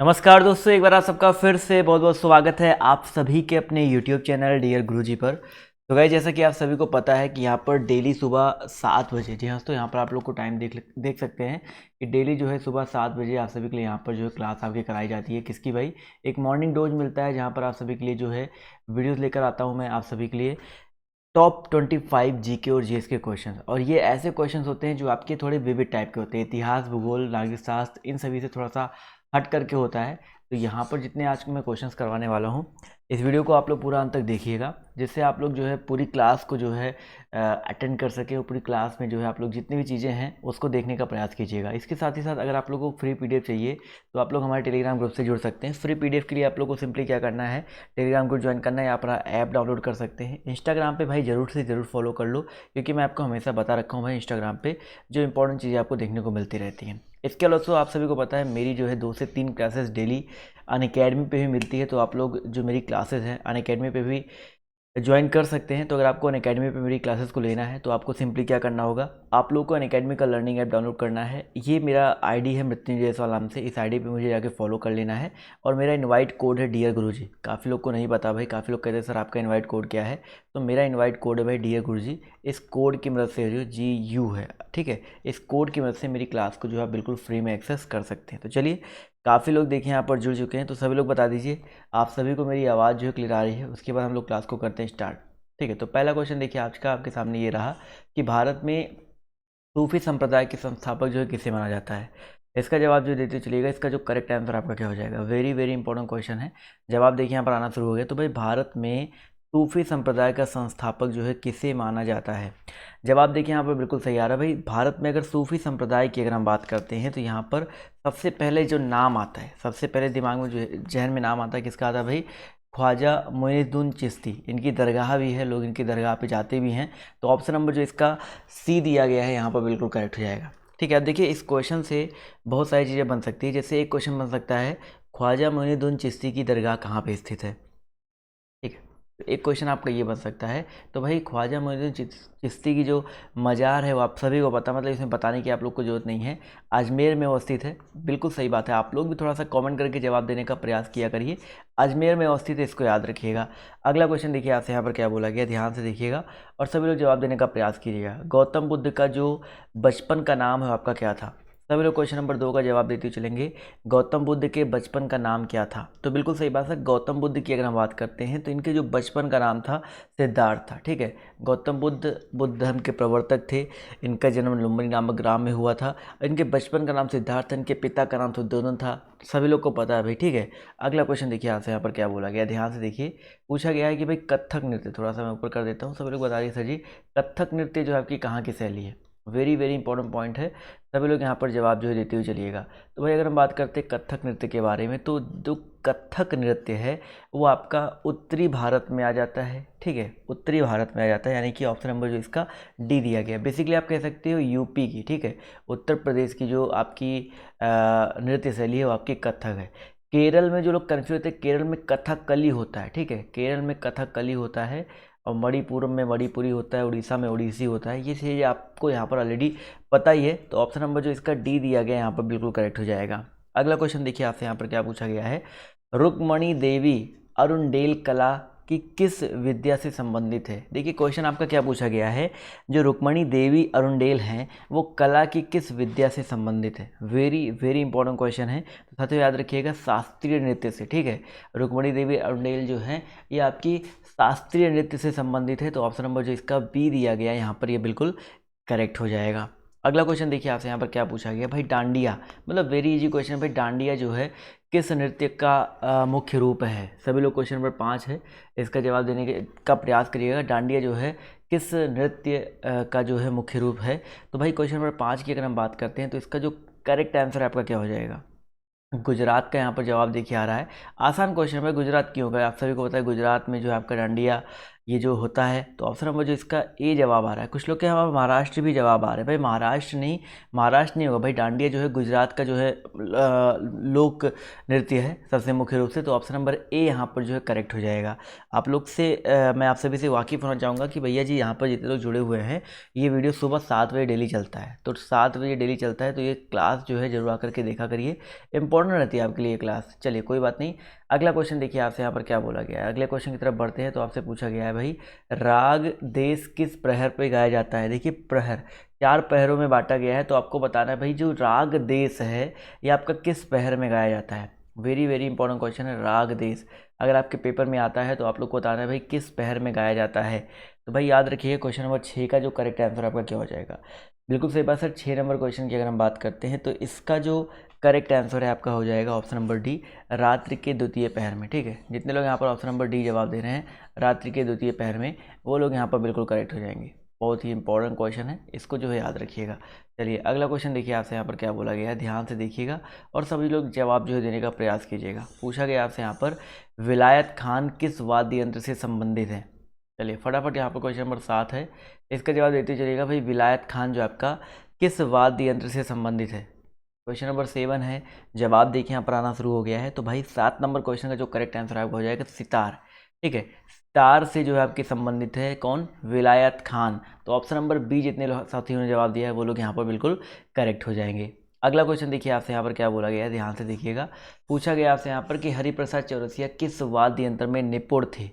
नमस्कार दोस्तों, एक बार आप सबका फिर से बहुत बहुत स्वागत है आप सभी के अपने YouTube चैनल डियर गुरुजी पर। तो गाइस, जैसा कि आप सभी को पता है कि यहाँ पर डेली सुबह 7 बजे, जी हाँ तो यहाँ पर आप लोग को टाइम देख सकते हैं कि डेली जो है सुबह 7 बजे आप सभी के लिए यहाँ पर जो है क्लास आपकी कराई जाती है। किसकी भाई? एक मॉर्निंग डोज मिलता है जहाँ पर आप सभी के लिए जो है वीडियोज़ लेकर आता हूँ मैं आप सभी के लिए टॉप 25 जीके और जीएस के क्वेश्चन। और ये ऐसे क्वेश्चन होते हैं जो आपके थोड़े विविध टाइप के होते हैं, इतिहास, भूगोल, नागरिक शास्त्र, इन सभी से थोड़ा सा हट करके होता है। तो यहाँ पर जितने आज के मैं क्वेश्चंस करवाने वाला हूँ, इस वीडियो को आप लोग पूरा अंत तक देखिएगा, जिससे आप लोग जो है पूरी क्लास को जो है अटेंड कर सके और पूरी क्लास में जो है आप लोग जितनी भी चीज़ें हैं उसको देखने का प्रयास कीजिएगा। इसके साथ ही साथ अगर आप लोगों को फ्री पीडीएफ चाहिए तो आप लोग हमारे टेलीग्राम ग्रुप से जुड़ सकते हैं। फ्री पीडीएफ के लिए आप लोग को सिंपली क्या करना है, टेलीग्राम ग्रुप ज्वाइन करना है या अपना ऐप डाउनलोड कर सकते हैं। इंस्टाग्राम पे भाई ज़रूर से ज़रूर फॉलो कर लो, क्योंकि मैं आपको हमेशा बता रखा हूँ भाई इंस्टाग्राम पे जो इंपॉर्टेंट चीज़ें आपको देखने को मिलती रहती हैं। इसके अलावा आप सभी को पता है मेरी जो है 2 से 3 क्लासेस डेली अनअकैडमी पे भी मिलती है। तो आप लोग जो मेरी क्लासेस हैं अनअकैडमी पे भी ज्वाइन कर सकते हैं। तो अगर आपको अनअकैडमी पे मेरी क्लासेस को लेना है तो आपको सिंपली क्या करना होगा, आप लोगों को अनअकैडमी का लर्निंग ऐप डाउनलोड करना है। ये मेरा आईडी है मृत्युंजय जायसवाल नाम से, इस आईडी पे मुझे जाके फॉलो कर लेना है। और मेरा इनवाइट कोड है डियर गुरुजी। काफ़ी लोग को नहीं पता भाई, काफ़ी लोग कहते हैं सर आपका इनवाइट कोड क्या है। तो मेरा इनवाइट कोड है भाई डियर गुरुजी। इस कोड की मदद से जो GU है, ठीक है, इस कोड की मदद से मेरी क्लास को जो है बिल्कुल फ्री में एक्सेस कर सकते हैं। तो चलिए, काफ़ी लोग देखिए यहाँ पर जुड़ चुके हैं, तो सभी लोग बता दीजिए आप सभी को मेरी आवाज़ जो है क्लियर आ रही है। उसके बाद हम लोग क्लास को करते हैं स्टार्ट। ठीक है, तो पहला क्वेश्चन देखिए आज का आपके सामने ये रहा कि भारत में सूफी संप्रदाय के संस्थापक जो है किसे माना जाता है। इसका जवाब जो देते चलिएगा, इसका जो करेक्ट आंसर आपका क्या हो जाएगा। वेरी वेरी इंपॉर्टेंट क्वेश्चन है। जवाब देखिए यहाँ पर आना शुरू हो गया। तो भाई भारत में सूफी संप्रदाय का संस्थापक जो है किसे माना जाता है। जवाब देखिए यहाँ पर बिल्कुल सही आ रहा है भाई। भारत में अगर सूफी संप्रदाय की अगर हम बात करते हैं तो यहाँ पर सबसे पहले जो नाम आता है, सबसे पहले दिमाग में जो जहन में नाम आता है, किसका आता है भाई? ख्वाजा मोइनुद्दीन चिश्ती। इनकी दरगाह भी है, लोग इनकी दरगाह पे जाते भी हैं। तो ऑप्शन नंबर जो इसका सी दिया गया है यहाँ पर बिल्कुल करेक्ट हो जाएगा। ठीक है, अब देखिए इस क्वेश्चन से बहुत सारी चीज़ें बन सकती है। जैसे एक क्वेश्चन बन सकता है, ख्वाजा मोइनुद्दीन चिश्ती की दरगाह कहाँ पे स्थित है। ठीक है, तो एक क्वेश्चन आपका ये बन सकता है। तो भाई ख्वाजा मोइनुद्दीन चिश्ती की जो मज़ार है वो आप सभी को पता, मतलब इसमें बताने की आप लोग को ज़रूरत नहीं है, अजमेर में अवस्थित है। बिल्कुल सही बात है। आप लोग भी थोड़ा सा कमेंट करके जवाब देने का प्रयास किया करिए। अजमेर में अवस्थित है, इसको याद रखिएगा। अगला क्वेश्चन देखिए आपसे यहाँ पर क्या बोला गया, ध्यान से देखिएगा और सभी लोग जवाब देने का प्रयास कीजिएगा। गौतम बुद्ध का जो बचपन का नाम है आपका क्या था। सभी लोग क्वेश्चन नंबर 2 का जवाब देते हुए चलेंगे। गौतम बुद्ध के बचपन का नाम क्या था। तो बिल्कुल सही बात है। गौतम बुद्ध की अगर हम बात करते हैं तो इनके जो बचपन का नाम था सिद्धार्थ था। ठीक है, गौतम बुद्ध बुद्ध धर्म के प्रवर्तक थे। इनका जन्म लुम्बिनी नामक ग्राम में हुआ था। इनके बचपन का नाम सिद्धार्थ था, इनके पिता का नाम तो दोनों था। सभी लोग को पता है भाई। ठीक है, अगला क्वेश्चन देखिए यहाँ पर क्या बोला गया, ध्यान से देखिए। पूछा गया है कि भाई कथक नृत्य, थोड़ा सा मैं ऊपर कर देता हूँ, सभी लोग बता दीजिए सर जी कथक नृत्य जो है आपकी कहाँ की शैली है। वेरी वेरी इंपॉर्टेंट पॉइंट है। सभी लोग यहाँ पर जवाब जो है देते हुए चलिएगा। तो भाई अगर हम बात करते हैं कथक नृत्य के बारे में, तो जो कथक नृत्य है वो आपका उत्तरी भारत में आ जाता है। ठीक है, उत्तरी भारत में आ जाता है, यानी कि ऑप्शन नंबर जो इसका डी दिया गया। बेसिकली आप कह सकते हो यूपी की, ठीक है, उत्तर प्रदेश की जो आपकी नृत्य शैली है वो आपकी कथक है। केरल में जो लोग कन्फ्यूज होते हैं, केरल में कथकली होता है। ठीक है, केरल में कथकली होता है और मणिपुरम में मणिपुरी होता है, उड़ीसा में ओडिसी होता है। ये चीज़ आपको यहाँ पर ऑलरेडी पता ही है। तो ऑप्शन नंबर जो इसका डी दिया गया यहाँ पर बिल्कुल करेक्ट हो जाएगा। अगला क्वेश्चन देखिए आपसे यहाँ पर क्या पूछा गया है। रुक्मणी देवी अरुणडेल कला की किस विद्या से संबंधित है। देखिए क्वेश्चन आपका क्या पूछा गया है, जो रुक्मणी देवी अरुणडेल हैं वो कला की किस विद्या से संबंधित है। वेरी वेरी इंपॉर्टेंट क्वेश्चन है। तो साथियों याद रखिएगा शास्त्रीय नृत्य से। ठीक है, रुक्मणी देवी अरुणडेल जो है ये आपकी शास्त्रीय नृत्य से संबंधित है। तो ऑप्शन नंबर जो इसका बी दिया गया है यहाँ पर ये बिल्कुल करेक्ट हो जाएगा। अगला क्वेश्चन देखिए आपसे यहाँ पर क्या पूछा गया भाई, डांडिया, मतलब वेरी इजी क्वेश्चन भाई। डांडिया जो है किस नृत्य का मुख्य रूप है। सभी लोग क्वेश्चन नंबर 5 है, इसका जवाब देने का प्रयास करिएगा। डांडिया जो है किस नृत्य का जो है मुख्य रूप है। तो भाई क्वेश्चन नंबर 5 की अगर हम बात करते हैं तो इसका जो करेक्ट आंसर आपका क्या हो जाएगा, गुजरात का यहाँ पर जवाब देखिए आ रहा है। आसान क्वेश्चन है, गुजरात क्यों होगा, आप सभी को पता है गुजरात में जो है आपका डांडिया ये जो होता है, तो ऑप्शन नंबर जो इसका ए जवाब आ रहा है। कुछ लोग के यहाँ महाराष्ट्र भी जवाब आ रहा है। भाई महाराष्ट्र नहीं होगा भाई, डांडिया जो है गुजरात का जो है लोक नृत्य है सबसे मुख्य रूप से। तो ऑप्शन नंबर ए यहाँ पर जो है करेक्ट हो जाएगा। आप लोग से मैं आप सभी से वाकिफ़ होना चाहूँगा कि भैया जी यहाँ पर जितने लोग जुड़े हुए हैं, ये वीडियो सुबह 7 बजे डेली चलता है। तो 7 बजे डेली चलता है, तो ये क्लास जो है जरूर आकर के देखा करिए, इंपॉर्टेंट रहती है आपके लिए क्लास। चलिए कोई बात नहीं। अगला क्वेश्चन देखिए आपसे यहाँ पर क्या बोला गया है। अगले क्वेश्चन की तरफ बढ़ते हैं। तो आपसे पूछा गया है भाई, राग देश किस प्रहर पे गाया जाता है। देखिए प्रहर 4 प्रहरों में बांटा गया है, तो आपको बताना है भाई जो राग देश है ये आपका किस प्रहर में गाया जाता है। वेरी वेरी इंपॉर्टेंट क्वेश्चन है, राग देश अगर आपके पेपर में आता है तो आप लोग को बताना है भाई किस प्रहर में गाया जाता है। तो भाई याद रखिए क्वेश्चन नंबर 6 का जो करेक्ट आंसर आपका क्या हो जाएगा। बिल्कुल सही बात सर। 6 नंबर क्वेश्चन की अगर हम बात करते हैं तो इसका जो करेक्ट आंसर है आपका हो जाएगा ऑप्शन नंबर डी, रात्रि के द्वितीय पहर में। ठीक है, जितने लोग यहाँ पर ऑप्शन नंबर डी जवाब दे रहे हैं रात्रि के द्वितीय पहर में, वो लोग यहाँ पर बिल्कुल करेक्ट हो जाएंगे। बहुत ही इंपॉर्टेंट क्वेश्चन है, इसको जो है याद रखिएगा। चलिए अगला क्वेश्चन देखिए आपसे यहाँ पर क्या बोला गया है, ध्यान से देखिएगा और सभी लोग जवाब जो है देने का प्रयास कीजिएगा। पूछा गया आपसे यहाँ पर, विलायत खान किस वाद्य यंत्र से संबंधित है। चलिए फटाफट यहाँ पर क्वेश्चन नंबर 7 है, इसका जवाब देते चलिएगा भाई, विलायत खान जो आपका किस वाद्य यंत्र से संबंधित है। क्वेश्चन नंबर 7 है, जवाब देखिए यहाँ पर आना शुरू हो गया है। तो भाई 7 नंबर क्वेश्चन का जो करेक्ट आंसर आपका हो जाएगा सितार। ठीक है, सितार से जो है आपके संबंधित है कौन, विलायत खान। तो ऑप्शन नंबर बी जितने साथियों ने जवाब दिया है वो लोग यहाँ पर बिल्कुल करेक्ट हो जाएंगे। अगला क्वेश्चन देखिए आपसे यहाँ पर क्या बोला गया है, ध्यान से देखिएगा। पूछा गया आपसे यहाँ पर कि हरिप्रसाद चौरसिया किस वाद्य यंत्र में निपुण थे।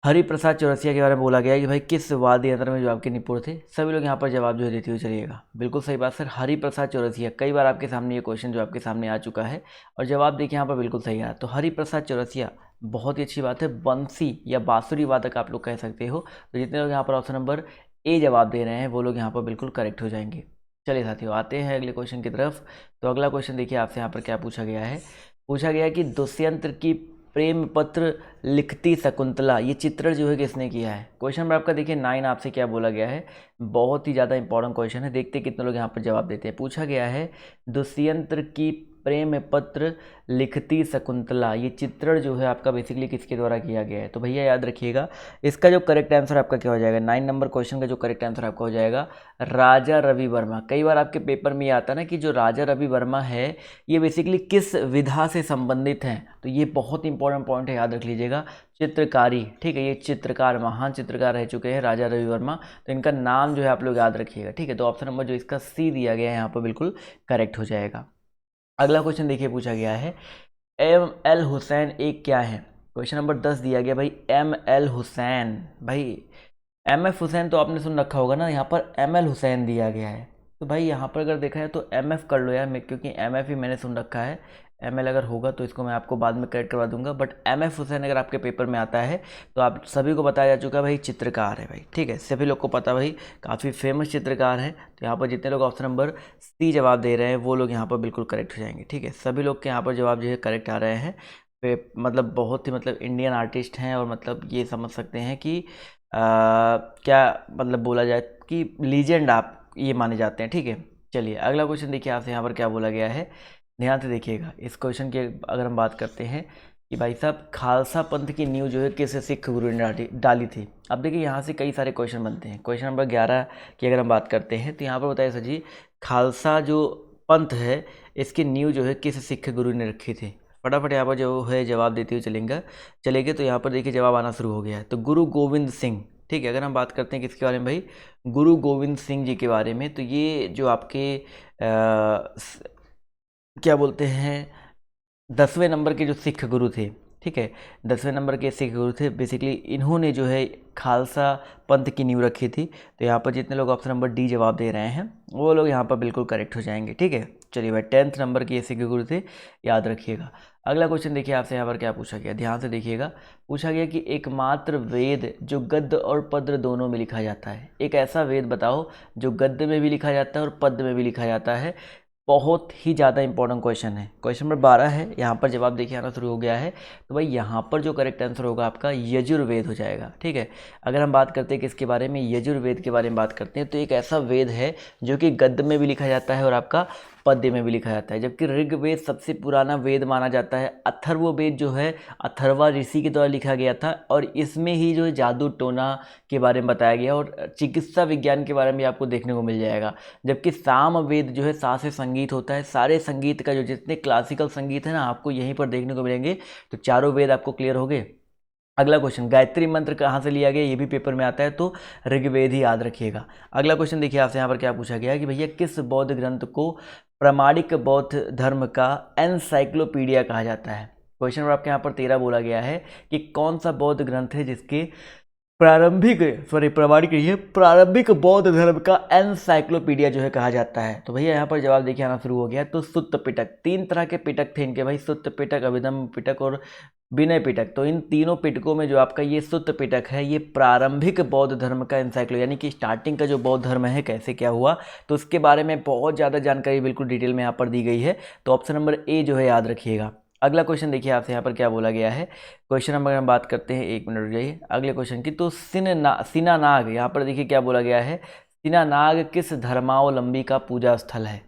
हरिप्रसाद चौरसिया के बारे में बोला गया है कि भाई किस वाद्य यंत्र में जो आपके निपुण थे। सभी लोग यहाँ पर जवाब जो है देते हुए चलिएगा। बिल्कुल सही बात सर, हरिप्रसाद चौरसिया। कई बार आपके सामने ये क्वेश्चन जो आपके सामने आ चुका है और जवाब देखिए यहाँ पर बिल्कुल सही है। तो हरिप्रसाद चौरसिया, बहुत ही अच्छी बात है, बंसी या बांसुरी वादक आप लोग कह सकते हो। तो जितने लोग यहाँ पर ऑप्शन नंबर ए जवाब दे रहे हैं वो लोग यहाँ पर बिल्कुल करेक्ट हो जाएंगे। चलिए साथियों आते हैं अगले क्वेश्चन की तरफ। तो अगला क्वेश्चन देखिए आपसे यहाँ पर क्या पूछा गया है। पूछा गया कि दुष्यंत की प्रेम पत्र लिखती शकुंतला, ये चित्रण जो है किसने किया है। क्वेश्चन नंबर आपका देखिए 9 आपसे क्या बोला गया है, बहुत ही ज़्यादा इंपॉर्टेंट क्वेश्चन है। देखते कितने लोग यहाँ पर जवाब देते हैं। पूछा गया है, दुष्यंत की प्रेम पत्र लिखती शकुंतला, ये चित्रण जो है आपका बेसिकली किसके द्वारा किया गया है। तो भैया याद रखिएगा इसका जो करेक्ट आंसर आपका क्या हो जाएगा, 9 नंबर क्वेश्चन का जो करेक्ट आंसर आपका हो जाएगा राजा रवि वर्मा। कई बार आपके पेपर में ये आता है ना कि जो राजा रवि वर्मा है ये बेसिकली किस विधा से संबंधित हैं। तो ये बहुत इंपॉर्टेंट पॉइंट है, याद रख लीजिएगा। चित्रकारी, ठीक है, ये चित्रकार, महान चित्रकार रह चुके हैं राजा रवि वर्मा। तो इनका नाम जो है आप लोग याद रखिएगा। ठीक है, तो ऑप्शन नंबर जो इसका सी दिया गया है यहाँ पर बिल्कुल करेक्ट हो जाएगा। अगला क्वेश्चन देखिए पूछा गया है, एम एल हुसैन एक क्या है। क्वेश्चन नंबर 10 दिया गया भाई, एम एल हुसैन। भाई एम एफ हुसैन तो आपने सुन रखा होगा ना, यहाँ पर एम एल हुसैन दिया गया है। तो भाई यहाँ पर अगर देखा है तो एम एफ कर लो यार, मैं क्योंकि एम एफ ही मैंने सुन रखा है। एम एल अगर होगा तो इसको मैं आपको बाद में करेक्ट करवा दूंगा, बट एम एफ हुसैन अगर आपके पेपर में आता है तो आप सभी को बताया जा चुका है भाई चित्रकार है भाई। ठीक है, सभी लोग को पता भाई काफ़ी फेमस चित्रकार है। तो यहाँ पर जितने लोग ऑप्शन नंबर सी जवाब दे रहे हैं वो लोग यहाँ पर बिल्कुल करेक्ट हो जाएंगे। ठीक है, सभी लोग के यहाँ पर जवाब जो है करेक्ट आ रहे हैं। मतलब बहुत ही मतलब इंडियन आर्टिस्ट हैं और मतलब ये समझ सकते हैं कि क्या मतलब बोला जाए कि लीजेंड आप ये माने जाते हैं। ठीक है, चलिए अगला क्वेश्चन देखिए आपसे यहाँ पर क्या बोला गया है, ध्यान से देखिएगा। इस क्वेश्चन की अगर हम बात करते हैं कि भाई साहब खालसा पंथ की नींव जो है किस सिख गुरु ने डाली थी। अब देखिए यहाँ से कई सारे क्वेश्चन बनते हैं। क्वेश्चन नंबर 11 की अगर हम बात करते हैं तो यहाँ पर बताइए सर जी, खालसा जो पंथ है इसकी नींव जो है किस सिख गुरु ने रखी थी। फटाफट यहाँ पर जो है जवाब देते हुए चलेंगे। तो यहाँ पर देखिए जवाब आना शुरू हो गया है, तो गुरु गोविंद सिंह। ठीक है, अगर हम बात करते हैं किसके बारे में भाई, गुरु गोविंद सिंह जी के बारे में। तो ये जो आपके क्या बोलते हैं 10वें नंबर के जो सिख गुरु थे। ठीक है, 10वें नंबर के सिख गुरु थे। बेसिकली इन्होंने जो है खालसा पंथ की नींव रखी थी। तो यहाँ पर जितने लोग ऑप्शन नंबर डी जवाब दे रहे हैं वो लोग यहाँ पर बिल्कुल करेक्ट हो जाएंगे। ठीक है, चलिए भाई 10th नंबर के सिख गुरु थे, याद रखिएगा। अगला क्वेश्चन देखिए आपसे यहाँ पर क्या पूछा गया, ध्यान से देखिएगा। पूछा गया कि एकमात्र वेद जो गद्य और पद्य दोनों में लिखा जाता है, एक ऐसा वेद बताओ जो गद्य में भी लिखा जाता है और पद्य में भी लिखा जाता है। बहुत ही ज़्यादा इंपॉर्टेंट क्वेश्चन है। क्वेश्चन नंबर 12 है, यहाँ पर जवाब देखिए आना शुरू हो गया है। तो भाई यहाँ पर जो करेक्ट आंसर होगा आपका यजुर्वेद हो जाएगा। ठीक है, अगर हम बात करते हैं किसके बारे में, यजुर्वेद के बारे में बात करते हैं, तो एक ऐसा वेद है जो कि गद्य में भी लिखा जाता है और आपका पद्य में भी लिखा जाता है। जबकि ऋग्वेद सबसे पुराना वेद माना जाता है। अथर्ववेद जो है अथर्वा ऋषि के द्वारा लिखा गया था और इसमें ही जो है जादू टोना के बारे में बताया गया और चिकित्सा विज्ञान के बारे में आपको देखने को मिल जाएगा। जबकि सामवेद जो है सा से संगीत होता है, सारे संगीत का जो जितने क्लासिकल संगीत है ना आपको यहीं पर देखने को मिलेंगे। तो चारों वेद आपको क्लियर हो गए। अगला क्वेश्चन, गायत्री मंत्र कहाँ से लिया गया, ये भी पेपर में आता है, तो ऋग्वेद ही याद रखिएगा। अगला क्वेश्चन देखिए आपसे यहाँ पर क्या पूछा गया है कि भैया किस बौद्ध ग्रंथ को प्रामाणिक बौद्ध धर्म का एनसाइक्लोपीडिया कहा जाता है। क्वेश्चन नंबर आपके यहाँ पर 13 बोला गया है कि कौन सा बौद्ध ग्रंथ है जिसके प्रारंभिक बौद्ध धर्म का एनसाइक्लोपीडिया जो है कहा जाता है। तो भैया यहाँ पर जवाब देखिए आना शुरू हो गया। तो सुत्त पिटक, 3 तरह के पिटक थे इनके भाई, सुत्त पिटक, अभिधम पिटक और विनय पिटक। तो इन तीनों पिटकों में जो आपका ये सुत्त पिटक है ये प्रारंभिक बौद्ध धर्म का एनसाइक्लो यानी कि स्टार्टिंग का जो बौद्ध धर्म है कैसे क्या हुआ, तो उसके बारे में बहुत ज़्यादा जानकारी बिल्कुल डिटेल में यहाँ पर दी गई है। तो ऑप्शन नंबर ए जो है याद रखिएगा। अगला क्वेश्चन देखिए आपसे यहाँ पर क्या बोला गया है। क्वेश्चन नंबर हम बात करते हैं, 1 मिनट रुक जाइए अगले क्वेश्चन की। तो सिनानाग, यहाँ पर देखिए क्या बोला गया है, सिनानाग किस धर्मावलंबी का पूजा स्थल है।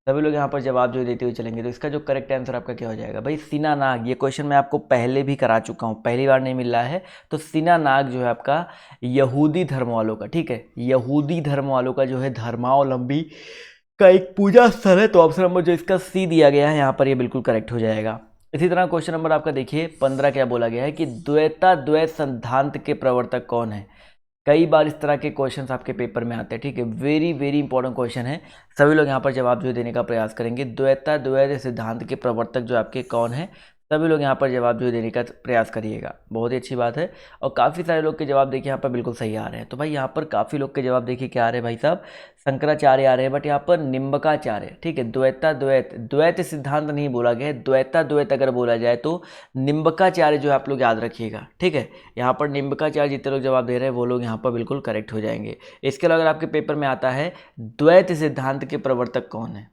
सभी लोग यहाँ पर जवाब जो देते हुए चलेंगे। तो इसका जो करेक्ट आंसर आपका क्या हो जाएगा भाई, सिनानाग। ये क्वेश्चन मैं आपको पहले भी करा चुका हूँ, पहली बार नहीं मिल रहा है। तो सिनानाग जो है आपका यहूदी धर्म वालों का, ठीक है, यहूदी धर्म वालों का जो है धर्मावलंबी का एक पूजा स्थल है। तो ऑप्शन नंबर जो इसका सी दिया गया है यहाँ पर ये बिल्कुल करेक्ट हो जाएगा। इसी तरह क्वेश्चन नंबर आपका देखिए 15 क्या बोला गया है कि द्वैत सिद्धांत के प्रवर्तक कौन है। कई बार इस तरह के क्वेश्चंस आपके पेपर में आते हैं, ठीक है, वेरी वेरी इंपॉर्टेंट क्वेश्चन है। सभी लोग यहाँ पर जवाब जो देने का प्रयास करेंगे। द्वैत सिद्धांत के प्रवर्तक जो आपके कौन है, सभी लोग यहाँ पर जवाब जो देने का प्रयास करिएगा, बहुत ही अच्छी बात है। और काफ़ी सारे लोग के जवाब देखिए यहाँ पर बिल्कुल सही आ रहे हैं। तो भाई यहाँ पर काफ़ी लोग के जवाब देखिए क्या आ रहे हैं भाई साहब, शंकराचार्य आ रहे हैं, बट यहाँ पर निम्बकाचार्य, ठीक है, द्वैत सिद्धांत नहीं बोला गया है, द्वैत अगर बोला जाए तो निम्बकाचार्य जो आप लोग याद रखिएगा, ठीक है। यहाँ पर निम्बकाचार्य जितने लोग जवाब दे रहे हैं वो लोग यहाँ पर बिल्कुल करेक्ट हो जाएंगे। इसके अलावा अगर आपके पेपर में आता है द्वैत सिद्धांत के प्रवर्तक कौन है,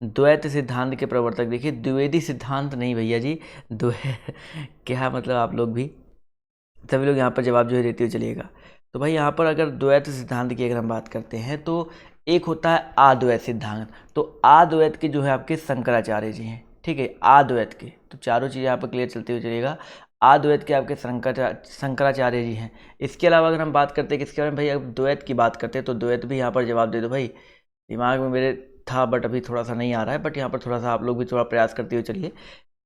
द्वैत सिद्धांत के प्रवर्तक देखिए, द्विवेदी सिद्धांत नहीं भैया जी, क्या मतलब आप लोग भी, सभी लोग यहाँ पर जवाब जो है देते हुए चलिएगा। तो भाई यहाँ पर अगर द्वैत सिद्धांत की अगर हम बात करते हैं तो एक होता है अद्वैत सिद्धांत। तो अद्वैत के जो है आपके शंकराचार्य जी हैं, ठीक है, अद्वैत के। तो चारों चीज़ें यहाँ पर क्लियर चलते हुए चलिएगा। अद्वैत के आपके शंकराचार्य जी हैं। इसके अलावा अगर हम बात करते हैं किसके बारे में भाई, अब द्वैत की बात करते हैं तो द्वैत भी यहाँ पर जवाब दे दो भाई, दिमाग में मेरे था बट अभी थोड़ा सा नहीं आ रहा है, बट यहाँ पर थोड़ा सा आप लोग भी थोड़ा प्रयास करते हुए चलिए।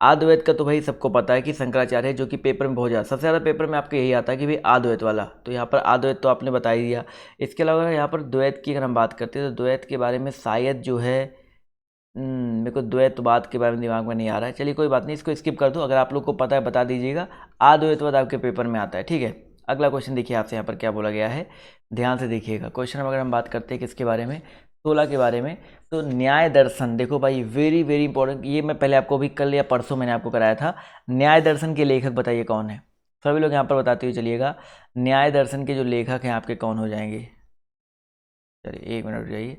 अद्वैत का तो भाई सबको पता है कि शंकराचार्य है, जो कि पेपर में बहुत ज़्यादा सबसे ज़्यादा पेपर में आपको यही आता है कि भाई अद्वैत वाला। तो यहाँ पर अद्वैत तो आपने बता ही दिया। इसके अलावा यहाँ पर द्वैत की अगर हम बात करते हैं तो द्वैत के बारे में शायद जो है मेरे को द्वैतवाद के बारे में दिमाग में नहीं आ रहा है। चलिए कोई बात नहीं, इसको स्किप कर दो, अगर आप लोग को पता है बता दीजिएगा। अद्वैतवाद आपके पेपर में आता है, ठीक है। अगला क्वेश्चन देखिए आपसे यहाँ पर क्या बोला गया है, ध्यान से देखिएगा। क्वेश्चन अगर हम बात करते हैं किसके बारे में, 16 के बारे में। तो न्याय दर्शन, देखो भाई वेरी वेरी इंपॉर्टेंट, ये मैं पहले आपको अभी कल या परसों मैंने आपको कराया था। न्याय दर्शन के लेखक बताइए कौन है, सभी लोग यहाँ पर बताते हुए चलिएगा। न्याय दर्शन के जो लेखक हैं आपके कौन हो जाएंगे, चलिए 1 मिनट जाइए।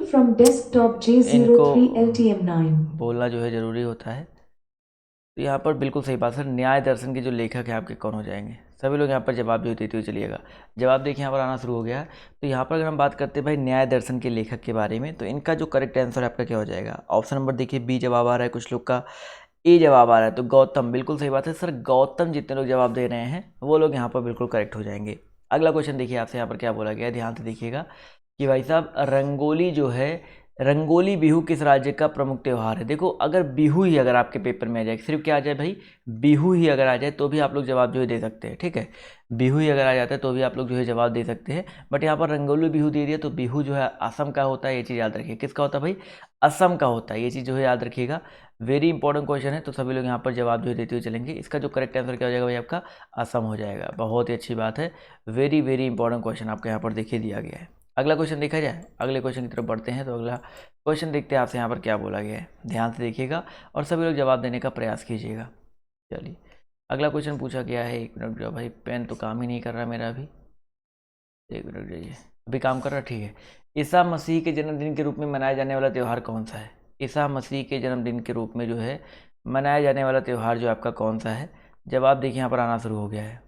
From desktop J03 LTM9 बोलना जो है ज़रूरी होता है। तो यहाँ पर बिल्कुल सही बात सर, न्याय दर्शन के जो लेखक हैं आपके कौन हो जाएंगे, सभी लोग यहाँ पर जवाब जो देते हुए चलिएगा। जवाब देखिए यहाँ पर आना शुरू हो गया है। तो यहाँ पर अगर हम बात करते हैं भाई न्याय दर्शन के लेखक के बारे में, तो इनका जो करेक्ट आंसर आपका क्या हो जाएगा। ऑप्शन नंबर देखिए बी जवाब आ रहा है, कुछ लोग का ए जवाब आ रहा है। तो गौतम, बिल्कुल सही बात है सर, गौतम जितने लोग जवाब दे रहे हैं वो लोग यहाँ पर बिल्कुल करेक्ट हो जाएंगे। अगला क्वेश्चन देखिए आपसे यहाँ पर क्या बोला गया है, ध्यान से देखिएगा कि भाई साहब रंगोली जो है, रंगोली बिहू किस राज्य का प्रमुख त्यौहार है। देखो अगर बिहू ही अगर आपके पेपर में आ जाए, सिर्फ क्या आ जाए भाई, बिहू ही अगर आ जाए तो भी आप लोग जवाब जो है दे सकते हैं, ठीक है। बिहू ही अगर आ जाता है तो भी आप लोग जो है जवाब दे सकते हैं। बट यहाँ पर रंगोली बिहू दे दिया, तो बिहू जो है असम का होता है, ये चीज़ याद रखिए। किसका होता है भाई, असम का होता है, ये चीज़ जो है याद रखिएगा। वेरी इंपॉर्टेंट क्वेश्चन है, तो सभी लोग यहाँ पर जवाब जो है देते हुए चलेंगे। इसका जो करेक्ट आंसर क्या हो जाएगा भाई आपका, असम हो जाएगा। बहुत ही अच्छी बात है, वेरी वेरी इंपॉर्टेंट क्वेश्चन आपको यहाँ पर देखिए दिया गया है। अगला क्वेश्चन देखा जाए, अगले क्वेश्चन की तरफ बढ़ते हैं। तो अगला क्वेश्चन देखते हैं आपसे यहाँ पर क्या बोला गया है, ध्यान से देखिएगा और सभी लोग जवाब देने का प्रयास कीजिएगा। चलिए अगला क्वेश्चन पूछा गया है, 1 मिनट जो भाई, पेन तो काम ही नहीं कर रहा मेरा अभी, 1 मिनट जाइए, अभी काम कर रहा, ठीक है। ईसा मसीह के जन्मदिन के रूप में मनाया जाने वाला त्यौहार कौन सा है? ईसा मसीह के जन्मदिन के रूप में जो है मनाया जाने वाला त्यौहार जो आपका कौन सा है? जवाब देखिए यहाँ पर आना शुरू हो गया है।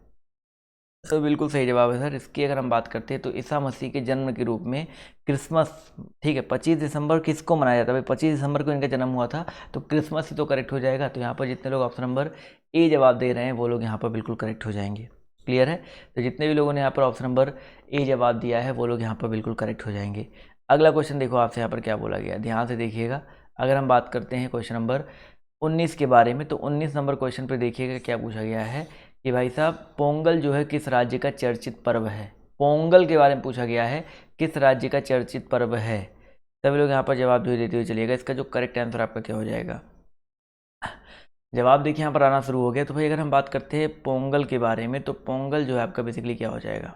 तो बिल्कुल सही जवाब है सर। इसकी अगर हम बात करते हैं तो ईसा मसीह के जन्म के रूप में क्रिसमस, ठीक है, 25 दिसंबर किसको मनाया जाता है? भाई 25 दिसंबर को इनका जन्म हुआ था, तो क्रिसमस ही तो करेक्ट हो जाएगा। तो यहाँ पर जितने लोग ऑप्शन नंबर ए जवाब दे रहे हैं वो लोग यहाँ पर बिल्कुल करेक्ट हो जाएंगे। क्लियर है? तो जितने भी लोगों ने यहाँ पर ऑप्शन नंबर ए जवाब दिया है वो लोग यहाँ पर बिल्कुल करेक्ट हो जाएंगे। अगला क्वेश्चन देखो आपसे यहाँ पर क्या बोला गया, ध्यान से देखिएगा। अगर हम बात करते हैं क्वेश्चन नंबर 19 के बारे में, तो 19 नंबर क्वेश्चन पे देखिएगा क्या पूछा गया है कि भाई साहब पोंगल जो है किस राज्य का चर्चित पर्व है? पोंगल के बारे में पूछा गया है, किस राज्य का चर्चित पर्व है? सभी लोग यहाँ पर जवाब देते हुए चलिएगा। इसका जो करेक्ट आंसर आपका क्या हो जाएगा? जवाब देखिए यहाँ पर आना शुरू हो गया। तो भाई अगर हम बात करते हैं पोंगल के बारे में, तो पोंगल जो है आपका बेसिकली क्या हो जाएगा?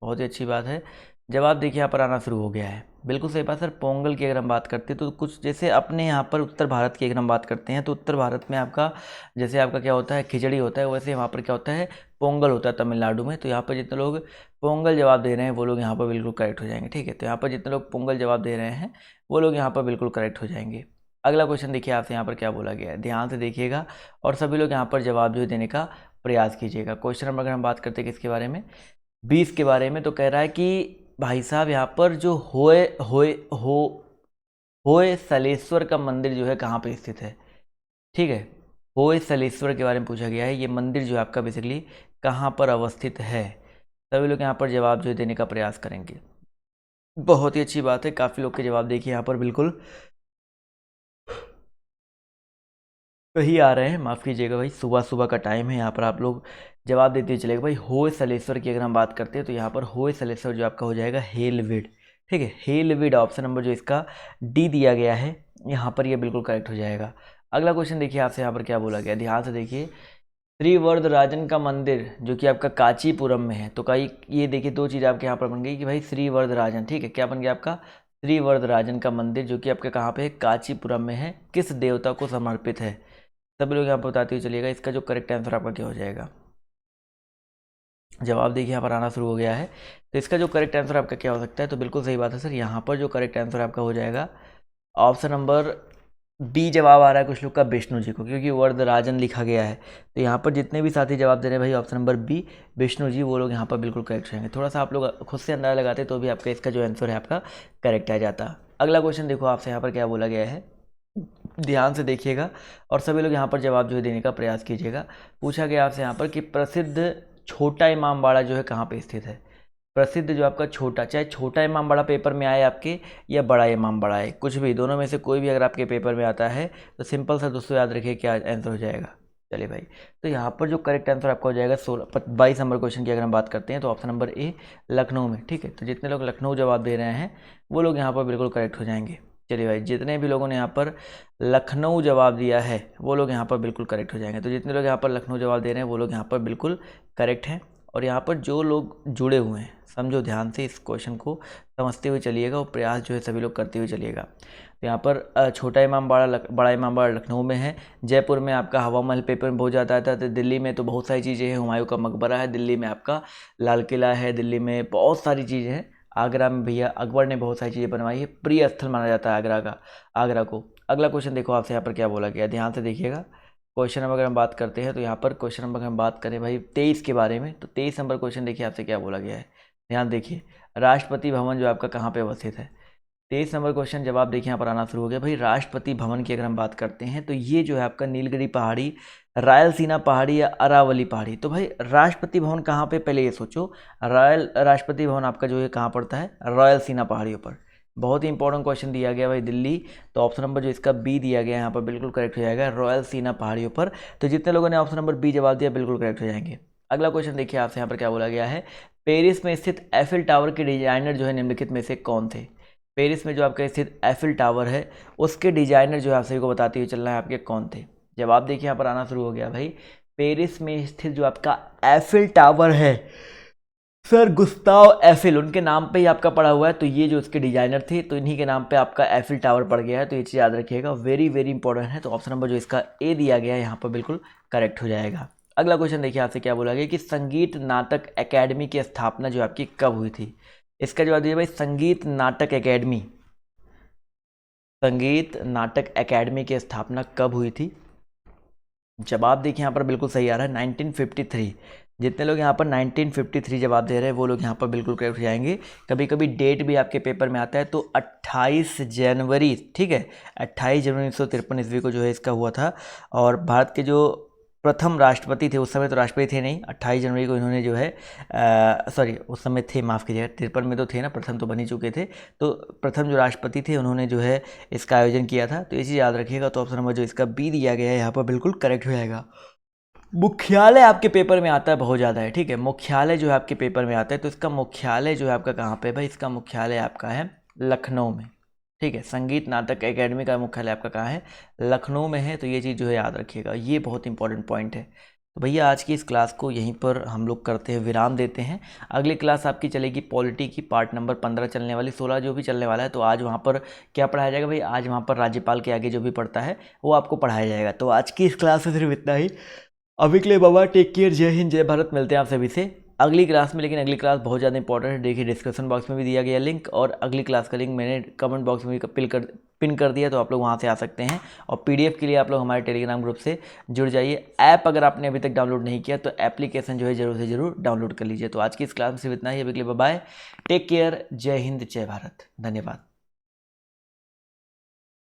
बहुत ही अच्छी बात है, जवाब देखिए यहाँ पर आना शुरू हो गया है। बिल्कुल सही बात सर। पोंगल की अगर हम बात करते हैं तो कुछ जैसे अपने यहाँ पर उत्तर भारत की अगर हम बात करते हैं तो उत्तर भारत में आपका जैसे आपका क्या होता है, खिचड़ी होता है, वैसे वहाँ पर क्या होता है, पोंगल होता है तमिलनाडु में। तो यहाँ पर जितने लोग पोंगल जवाब दे रहे हैं वो लोग यहाँ पर बिल्कुल करेक्ट हो जाएंगे। ठीक है, तो यहाँ पर जितने लोग पोंगल जवाब दे रहे हैं वो लोग यहाँ पर बिल्कुल करेक्ट हो जाएंगे। अगला क्वेश्चन देखिए आपसे यहाँ पर क्या बोला गया है, ध्यान से देखिएगा और सभी लोग यहाँ पर जवाब जो देने का प्रयास कीजिएगा। क्वेश्चन नंबर अगर हम बात करते हैं किसके बारे में, 20 के बारे में, तो कह रहा है कि भाई साहब यहाँ पर जो होय सलेश्वर का मंदिर जो है कहाँ पे स्थित है? ठीक है, होय सलेश्वर के बारे में पूछा गया है। ये मंदिर जो है आपका बेसिकली कहाँ पर अवस्थित है? सभी लोग यहाँ पर जवाब जो है देने का प्रयास करेंगे। बहुत ही अच्छी बात है, काफ़ी लोग के जवाब देखिए यहाँ पर बिल्कुल सही आ रहे हैं। माफ़ कीजिएगा भाई, सुबह सुबह का टाइम है, यहाँ पर आप लोग जवाब देते चलेगा। भाई होय सलेश्वर की अगर हम बात करते हैं तो यहाँ पर होय सलेश्वर जो आपका हो जाएगा हेलविड। ठीक है, हेलविड ऑप्शन नंबर जो इसका डी दिया गया है यहाँ पर, ये बिल्कुल करेक्ट हो जाएगा। अगला क्वेश्चन देखिए आपसे यहाँ पर क्या बोला गया, ध्यान से देखिए। श्री वरदराजन का मंदिर जो कि आपका कांचीपुरम में है, तो कई ये देखिए दो चीज़ आपके यहाँ पर बन गई कि भाई श्री वरदराजन, ठीक है, क्या बन गया आपका? श्री वरदराजन का मंदिर जो कि आपके कहाँ पे है, कांचीपुरम में है, किस देवता को समर्पित है? सभी लोग यहाँ पर बताते हुए चलिएगा। इसका जो करेक्ट आंसर आपका क्या हो जाएगा? जवाब देखिए यहाँ पर आना शुरू हो गया है। तो इसका जो करेक्ट आंसर आपका क्या हो सकता है? तो बिल्कुल सही बात है सर, यहाँ पर जो करेक्ट आंसर आपका हो जाएगा ऑप्शन नंबर बी जवाब आ रहा है कुछ लोग का, विष्णु जी को, क्योंकि वरदराजन लिखा गया है। तो यहाँ पर जितने भी साथी जवाब दे रहे हैं भाई option number B Vishnu ji, वो लोग यहाँ पर बिल्कुल करेक्ट रहेंगे। थोड़ा सा आप लोग खुद से अंदाजा लगाते तो भी आपका इसका जो आंसर है आपका करेक्ट आ जाता। अगला क्वेश्चन देखो आपसे यहाँ पर क्या बोला गया है, ध्यान से देखिएगा और सभी लोग यहाँ पर जवाब जो है देने का प्रयास कीजिएगा। पूछा गया आपसे यहाँ पर कि प्रसिद्ध छोटा इमाम बाड़ा जो है कहाँ पे स्थित है? प्रसिद्ध जो आपका छोटा, चाहे छोटा इमाम बाड़ा पेपर में आए आपके या बड़ा इमाम बाड़ा है, कुछ भी, दोनों में से कोई भी अगर आपके पेपर में आता है तो सिंपल सा दोस्तों याद रखिए क्या आंसर हो जाएगा। चलिए भाई, तो यहाँ पर जो करेक्ट आंसर आपका हो जाएगा 22 नंबर क्वेश्चन की अगर हम बात करते हैं तो ऑप्शन नंबर ए लखनऊ में। ठीक है, तो जितने लोग लखनऊ जवाब दे रहे हैं वो लोग यहाँ पर बिल्कुल करेक्ट हो जाएंगे। चलिए भाई, जितने भी लोगों ने यहाँ पर लखनऊ जवाब दिया है वो लोग यहाँ पर बिल्कुल करेक्ट हो जाएंगे। तो जितने लोग यहाँ पर लखनऊ जवाब दे रहे हैं वो लोग यहाँ पर बिल्कुल करेक्ट हैं। और यहाँ पर जो लोग जुड़े हुए हैं, समझो ध्यान से इस क्वेश्चन को समझते हुए चलिएगा और प्रयास जो है सभी लोग करते हुए चलिएगा। तो यहाँ पर छोटा इमाम बाड़ा बड़ा इमाम बाड़ा लखनऊ में है, जयपुर में आपका हवा महल पेपर में बहुत ज़्यादा आता है, तो दिल्ली में तो बहुत सारी चीज़ें हैं, हुमायूं का मकबरा है, दिल्ली में आपका लाल किला है, दिल्ली में बहुत सारी चीज़ें हैं, आगरा में भैया अकबर ने बहुत सारी चीज़ें बनवाई है, प्रिय स्थल माना जाता है आगरा को। अगला क्वेश्चन देखो आपसे यहाँ पर क्या बोला गया, ध्यान से देखिएगा। क्वेश्चन नंबर अगर हम बात करते हैं तो यहाँ पर क्वेश्चन नंबर अगर हम बात करें भाई 23 के बारे में, तो 23 नंबर क्वेश्चन देखिए आपसे क्या बोला गया है, ध्यान देखिए। राष्ट्रपति भवन जो आपका कहाँ पे अवस्थित है? 23 नंबर क्वेश्चन जवाब देखिए यहाँ पर आना शुरू हो गया। भाई राष्ट्रपति भवन की अगर हम बात करते हैं तो ये जो है आपका नीलगिरी पहाड़ी, रायलसीना पहाड़ी या अरावली पहाड़ी। तो भाई राष्ट्रपति भवन कहाँ पे, पहले ये सोचो, राष्ट्रपति भवन आपका जो है कहाँ पड़ता है? रायलसीना पहाड़ियों पर। बहुत ही इंपॉर्टेंट क्वेश्चन दिया गया भाई, दिल्ली, तो ऑप्शन नंबर जो इसका बी दिया गया है यहाँ पर बिल्कुल करेक्ट हो जाएगा, रॉयल सीना पहाड़ियों पर। तो जितने लोगों ने ऑप्शन नंबर बी जवाब दिया बिल्कुल करेक्ट हो जाएंगे। अगला क्वेश्चन देखिए आपसे यहाँ पर क्या बोला गया है, पेरिस में स्थित एफिल टावर के डिजाइनर जो है निम्नलिखित में से कौन थे? पेरिस में जो आपका स्थित एफिल टावर है उसके डिजाइनर जो है आप सभी को बताते हुए चलना है आपके कौन थे? जवाब देखिए यहाँ पर आना शुरू हो गया भाई। पेरिस में स्थित जो आपका एफिल टावर है सर, गुस्ताव एफिल, उनके नाम पे ही आपका पड़ा हुआ है, तो ये जो उसके डिजाइनर थे तो इन्हीं के नाम पे आपका एफिल टावर पड़ गया है। तो ये चीज़ याद रखिएगा, वेरी वेरी इंपॉर्टेंट है। तो ऑप्शन नंबर जो इसका ए दिया गया है यहाँ पर बिल्कुल करेक्ट हो जाएगा। अगला क्वेश्चन देखिए आपसे क्या बोला गया कि संगीत नाटक एकेडमी की स्थापना जो आपकी कब हुई थी? इसका जवाब दीजिए भाई, संगीत नाटक एकेडमी। संगीत नाटक एकेडमी की स्थापना कब हुई थी? जवाब देखिए यहाँ पर बिल्कुल सही आ रहा है, 1953। जितने लोग यहाँ पर 1953 जवाब दे रहे हैं वो लोग यहाँ पर बिल्कुल करेक्ट हो जाएंगे। कभी कभी डेट भी आपके पेपर में आता है, तो 28 जनवरी, ठीक है, 28 जनवरी 1953 ईस्वी को जो है इसका हुआ था। और भारत के जो प्रथम राष्ट्रपति थे, उस समय तो राष्ट्रपति थे नहीं, 28 जनवरी को इन्होंने जो है सॉरी उस समय थे, माफ़ कीजिएगा, 53 में तो थे ना, प्रथम तो बन ही चुके थे। तो प्रथम जो राष्ट्रपति थे उन्होंने जो है इसका आयोजन किया था। तो ये चीज़ याद रखिएगा। तो ऑप्शन नंबर जो इसका बी दिया गया है यहाँ पर बिल्कुल करेक्ट हो जाएगा। मुख्यालय आपके पेपर में आता है बहुत ज़्यादा है, ठीक है, मुख्यालय जो है आपके पेपर में आता है, तो इसका मुख्यालय जो है आपका कहाँ पे भाई? इसका मुख्यालय आपका है लखनऊ में, ठीक है। संगीत नाटक एकेडमी का मुख्यालय आपका कहाँ है? लखनऊ में है। तो ये चीज़ जो है याद रखिएगा, ये बहुत इंपॉर्टेंट पॉइंट है। तो भैया आज की इस क्लास को यहीं पर हम लोग करते हैं, विराम देते हैं। अगली क्लास आपकी चलेगी पॉलिटी की, पार्ट नंबर 15 चलने वाली, 16 जो भी चलने वाला है। तो आज वहाँ पर क्या पढ़ाया जाएगा भाई? आज वहाँ पर राज्यपाल के आगे जो भी पढ़ता है वो आपको पढ़ाया जाएगा। तो आज की इस क्लास में सिर्फ इतना ही। अभी के लिए बाबा टेक केयर, जय हिंद जय भारत। मिलते हैं आप सभी से अगली क्लास में। लेकिन अगली क्लास बहुत ज़्यादा इंपॉर्टेंट है, देखिए डिस्क्रिप्शन बॉक्स में भी दिया गया लिंक, और अगली क्लास का लिंक मैंने कमेंट बॉक्स में भी पिन कर दिया, तो आप लोग वहाँ से आ सकते हैं। और पीडीएफ के लिए आप लोग हमारे टेलीग्राम ग्रुप से जुड़ जाइए। ऐप अगर आपने अभी तक डाउनलोड नहीं किया तो एप्लीकेशन जो है जरूर से जरूर डाउनलोड कर लीजिए। तो आज की इस क्लास में सिर्फ इतना ही। अभी के लिए बाय, टेक केयर, जय हिंद जय भारत, धन्यवाद।